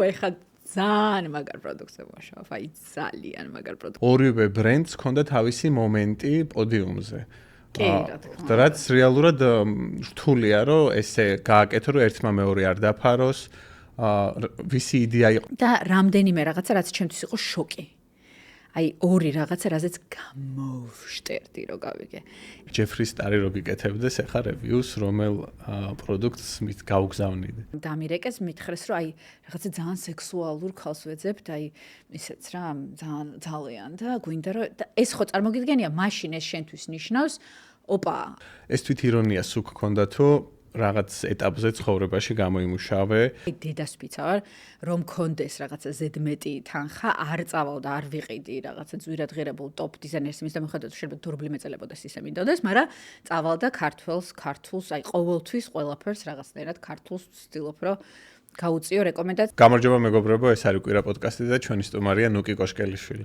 ეხლა ძალიან მაგარ პროდუქტზე ვმუშაობ, აი ძალიან მაგარ პროდუქტზე. ორივე ბრენდს ჰქონდა თავისი მომენტი პოდიუმზე. კი, რა თქმა უნდა. რაც რეალურად რთულია, რომ ესე გააკეთო, რომ ერთმა მეორე არ დაფაროს, ვისი იდეა იყო. და რამდენიმე რაღაცა, რაც ჩემთვის იყო შოკი. აი ორი რაღაცა, რაზეც გამოვშტერდი, რომ გავიგე. ჯეფრი სტარი რო გიკეთებდეს ახლა რევიუს, რომელ პროდუქტს მით გავგზავნიდე. დამირეკეს მითხრეს, რომ აი რაღაცა ძალიან სექსუალურ ქალს ვეძებთ, აი ისეც რა, ძალიან და გვინდა რომ ეს ხო წარმოგიდგენია, მაშინ ეს შენთვის ნიშნავს, ოპა. ეს თვით ირონია სულ გქონდა თუ რაღაც ეტაპზე ცხოვრებაში გამოიმუშავე. დედას ვიცავარ, რომ კონდეს რაღაცა ზედმეტი თანხა, არ წავალ და არ ვიყიდი რაღაცა ძვირადღირებულ ტოპ დიზაინერს, იმის და მიხედავთ, შეიძლება თურბლი მეწელებოდეს ისე მინდოდეს, მაგრამ წავალ და ქართულს, აი ყოველთვის ყველაფერს რაღაცნაირად ქართულს ვცდილობ, რომ გაუწიო რეკომენდაცია. გამარჯობა მეგობრებო, ეს არის კვირა პოდკასტი და ჩვენი სტუმარია ნუკი კოშკელიშვილი.